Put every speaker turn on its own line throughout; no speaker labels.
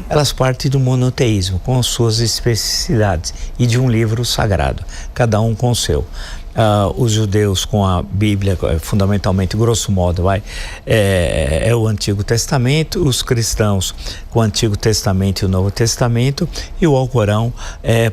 elas partem do monoteísmo, com suas especificidades, e de um livro sagrado, cada um com o seu. Os judeus com a Bíblia, fundamentalmente, grosso modo, é o Antigo Testamento, os cristãos com o Antigo Testamento e o Novo Testamento, e o Alcorão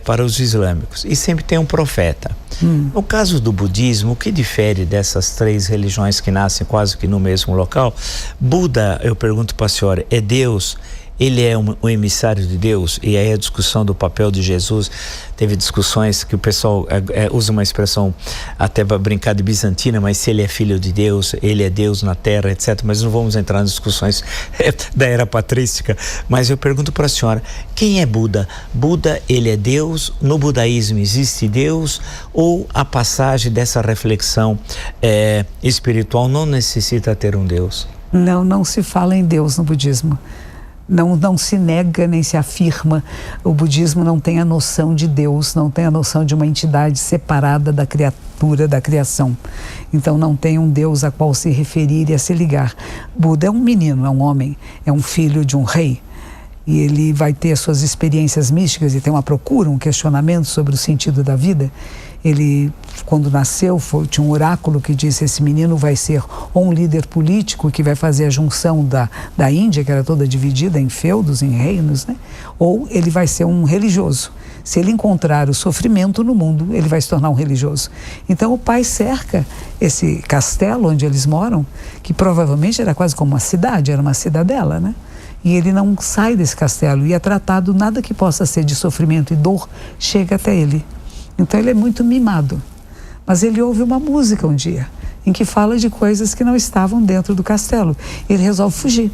para os islâmicos. E sempre tem um profeta. No caso do budismo, o que difere dessas três religiões que nascem quase que no mesmo local? Buda, eu pergunto para a senhora, é Deus? Ele é um emissário de Deus? E aí a discussão do papel de Jesus, teve discussões que o pessoal usa uma expressão até para brincar de bizantina, mas se ele é filho de Deus, ele é Deus na terra, etc. Mas não vamos entrar nas discussões da era patrística. Mas eu pergunto para a senhora, quem é Buda? Buda, ele é Deus? No budaísmo existe Deus? Ou a passagem dessa reflexão espiritual não necessita ter um Deus?
Não se fala em Deus no budismo. Não se nega nem se afirma. O budismo não tem a noção de Deus, não tem a noção de uma entidade separada da criatura, da criação. Então não tem um Deus a qual se referir e a se ligar. Buda é um menino, é um homem, é um filho de um rei. E ele vai ter suas experiências místicas e tem uma procura, um questionamento sobre o sentido da vida. Ele, quando nasceu, tinha um oráculo que disse: esse menino vai ser ou um líder político que vai fazer a junção da Índia, que era toda dividida em feudos, em reinos, né? Ou ele vai ser um religioso. Se ele encontrar o sofrimento no mundo, ele vai se tornar um religioso. Então o pai cerca esse castelo onde eles moram, que provavelmente era quase como uma cidade, era uma cidadela, né? E ele não sai desse castelo e é tratado, nada que possa ser de sofrimento e dor chega até ele. Então ele é muito mimado. Mas ele ouve uma música um dia, em que fala de coisas que não estavam dentro do castelo. Ele resolve fugir.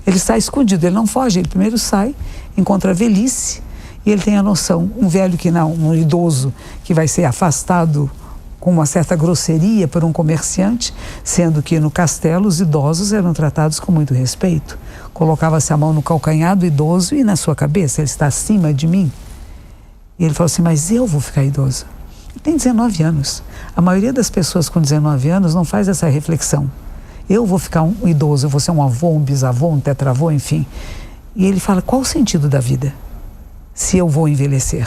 Ele sai escondido, ele não foge, ele primeiro sai, encontra a velhice, e ele tem a noção, um velho que não, um idoso que vai ser afastado com uma certa grosseria por um comerciante, sendo que no castelo os idosos eram tratados com muito respeito. Colocava-se a mão no calcanhar do idoso e na sua cabeça: ele está acima de mim. E ele falou assim: mas eu vou ficar idoso. Ele tem 19 anos. A maioria das pessoas com 19 anos não faz essa reflexão. Eu vou ficar um idoso, eu vou ser um avô, um bisavô, um tetravô, enfim. E ele fala: qual o sentido da vida se eu vou envelhecer?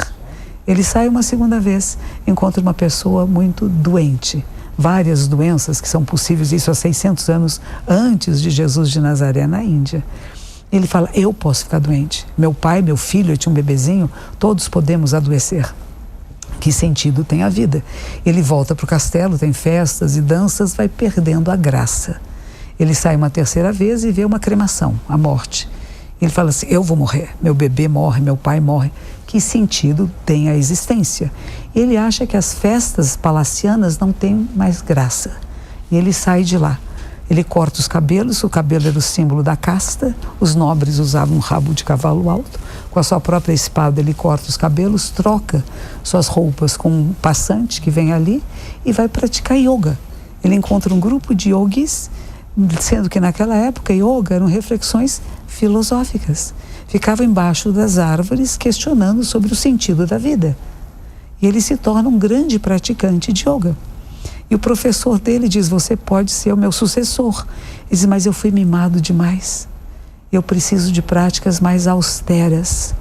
Ele sai uma segunda vez, encontra uma pessoa muito doente. Várias doenças que são possíveis, isso há 600 anos antes de Jesus de Nazaré, na Índia. Ele fala: eu posso ficar doente. Meu pai, meu filho, eu tinha um bebezinho, todos podemos adoecer. Que sentido tem a vida? Ele volta para o castelo, tem festas e danças, vai perdendo a graça. Ele sai uma terceira vez e vê uma cremação, a morte. Ele fala assim: eu vou morrer, meu bebê morre, meu pai morre. Que sentido tem a existência? Ele acha que as festas palacianas não têm mais graça. E ele sai de lá. Ele corta os cabelos, o cabelo era o símbolo da casta, os nobres usavam um rabo de cavalo alto, com a sua própria espada ele corta os cabelos, troca suas roupas com um passante que vem ali e vai praticar yoga. Ele encontra um grupo de yogis, sendo que naquela época yoga eram reflexões filosóficas. Ficava embaixo das árvores questionando sobre o sentido da vida. E ele se torna um grande praticante de yoga. E o professor dele diz: você pode ser o meu sucessor. Ele diz: mas eu fui mimado demais. Eu preciso de práticas mais austeras.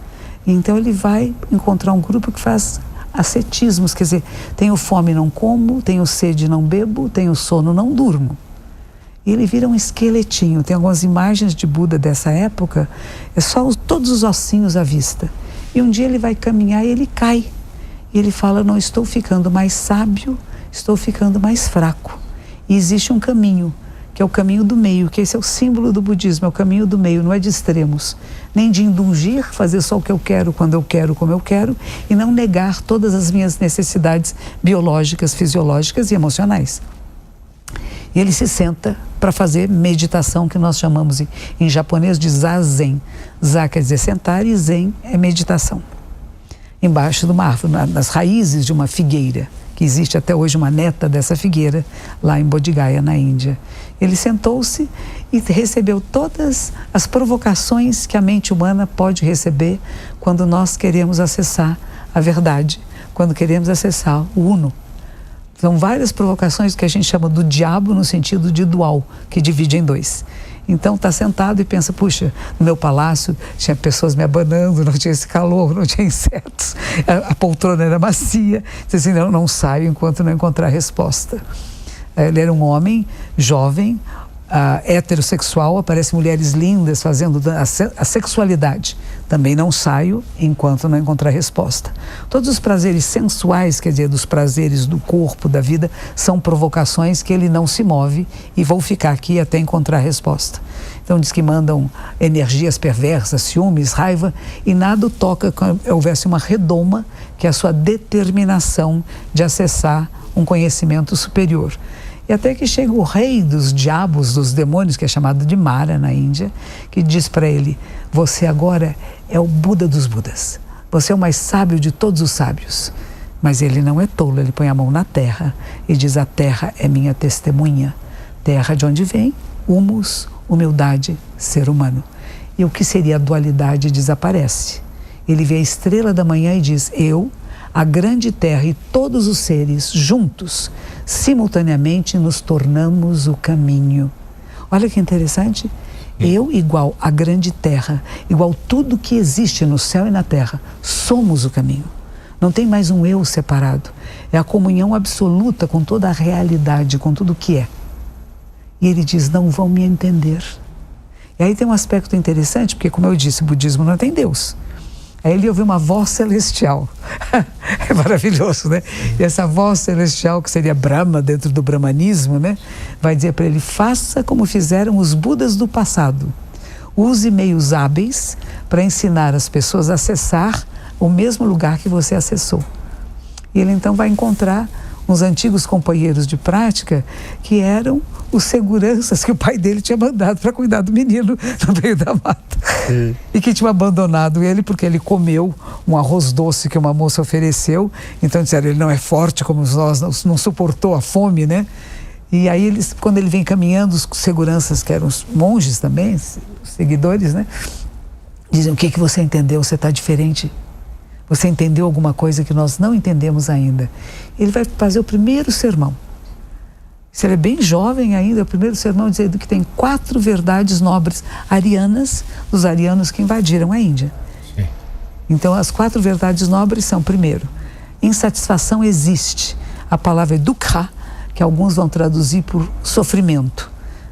E então ele vai encontrar um grupo que faz ascetismos, quer dizer, tenho fome, não como, tenho sede, não bebo, tenho sono, não durmo. E ele vira um esqueletinho. Tem algumas imagens de Buda dessa época, é só todos os ossinhos à vista. E um dia ele vai caminhar e ele cai. E ele fala: não estou ficando mais sábio, estou ficando mais fraco. E existe um caminho, que é o caminho do meio, que esse é o símbolo do budismo, é o caminho do meio, não é de extremos. Nem de indulgir, fazer só o que eu quero, quando eu quero, como eu quero, e não negar todas as minhas necessidades biológicas, fisiológicas e emocionais. E ele se senta para fazer meditação, que nós chamamos em japonês de zazen. Za quer dizer sentar e zen é meditação. Embaixo de uma árvore, nas raízes de uma figueira, que existe até hoje uma neta dessa figueira, lá em Bodh Gaya, na Índia. Ele sentou-se e recebeu todas as provocações que a mente humana pode receber quando nós queremos acessar a verdade, quando queremos acessar o Uno. São várias provocações que a gente chama do diabo no sentido de dual, que divide em dois. Então está sentado e pensa, puxa, no meu palácio tinha pessoas me abanando, não tinha esse calor, não tinha insetos, a poltrona era macia. Diz assim, não saio enquanto não encontrar resposta. Ele era um homem jovem, heterossexual, aparecem mulheres lindas fazendo a sexualidade. Também não saio enquanto não encontrar resposta. Todos os prazeres sensuais, quer dizer, dos prazeres do corpo, da vida, são provocações que ele não se move e vou ficar aqui até encontrar resposta. Então diz que mandam energias perversas, ciúmes, raiva, e nada o toca quando houvesse uma redoma, que é a sua determinação de acessar um conhecimento superior. E até que chega o rei dos diabos, dos demônios, que é chamado de Mara na Índia, que diz para ele, você agora é o Buda dos Budas, você é o mais sábio de todos os sábios. Mas ele não é tolo, ele põe a mão na terra e diz, a terra é minha testemunha, terra de onde vem, humus, humildade, ser humano. E o que seria a dualidade desaparece. Ele vê a estrela da manhã e diz, eu, a grande terra e todos os seres juntos, simultaneamente nos tornamos o caminho. Olha que interessante. Eu igual a grande terra, igual tudo que existe no céu e na terra, somos o caminho. Não tem mais um eu separado. É a comunhão absoluta com toda a realidade, com tudo o que é. E ele diz, não vão me entender. E aí tem um aspecto interessante, porque como eu disse, o budismo não tem Deus. Aí ele ouviu uma voz celestial. É maravilhoso, né? E essa voz celestial, que seria Brahma dentro do brahmanismo, né? Vai dizer para ele, faça como fizeram os Budas do passado. Use meios hábeis para ensinar as pessoas a acessar o mesmo lugar que você acessou. E ele então vai encontrar uns antigos companheiros de prática que eram os seguranças que o pai dele tinha mandado para cuidar do menino no meio da mata. E que tinham abandonado ele porque ele comeu um arroz doce que uma moça ofereceu. Então disseram, ele não é forte como nós, não suportou a fome, né? E aí quando ele vem caminhando, os seguranças, que eram os monges também, os seguidores, né? Dizem, o que você entendeu? Você está diferente. Você entendeu alguma coisa que nós não entendemos ainda. Ele vai fazer o primeiro sermão. Se ele é bem jovem ainda, o primeiro sermão dizendo que tem 4 verdades nobres arianas, dos arianos que invadiram a Índia. Sim. Então as 4 verdades nobres são, primeiro, insatisfação existe. A palavra é dukkha, que alguns vão traduzir por sofrimento.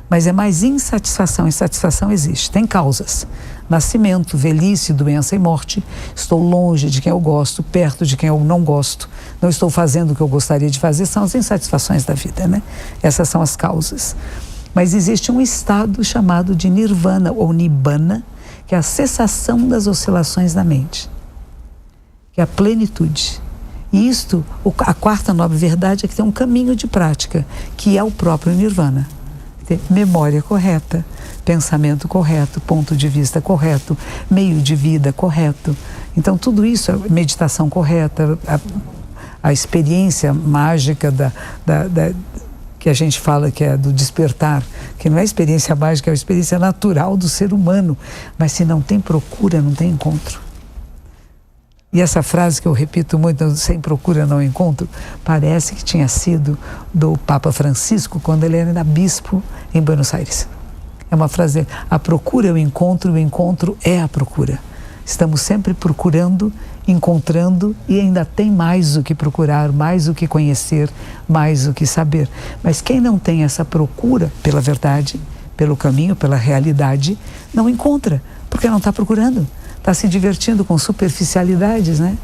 Mas é mais insatisfação. Insatisfação existe, tem causas. Nascimento, velhice, doença e morte. Estou longe de quem eu gosto, perto de quem eu não gosto. Não estou fazendo o que eu gostaria de fazer. São as insatisfações da vida, né? Essas são as causas. Mas existe um estado chamado de nirvana ou nibbana, que é a cessação das oscilações da mente. Que é a plenitude. E isto, a 4ª nobre verdade é que tem um caminho de prática, que é o próprio nirvana. Memória correta, pensamento correto, ponto de vista correto, meio de vida correto. Então tudo isso, a meditação correta, a experiência mágica que a gente fala que é do despertar, que não é experiência mágica, é a experiência natural do ser humano. Mas se não tem procura, não tem encontro. E essa frase que eu repito muito, sem procura não encontro, parece que tinha sido do Papa Francisco quando ele era bispo em Buenos Aires. É uma frase, a procura é o encontro é a procura. Estamos sempre procurando, encontrando e ainda tem mais o que procurar, mais o que conhecer, mais o que saber. Mas quem não tem essa procura pela verdade, pelo caminho, pela realidade, não encontra, porque não está procurando. Está se divertindo com superficialidades, né?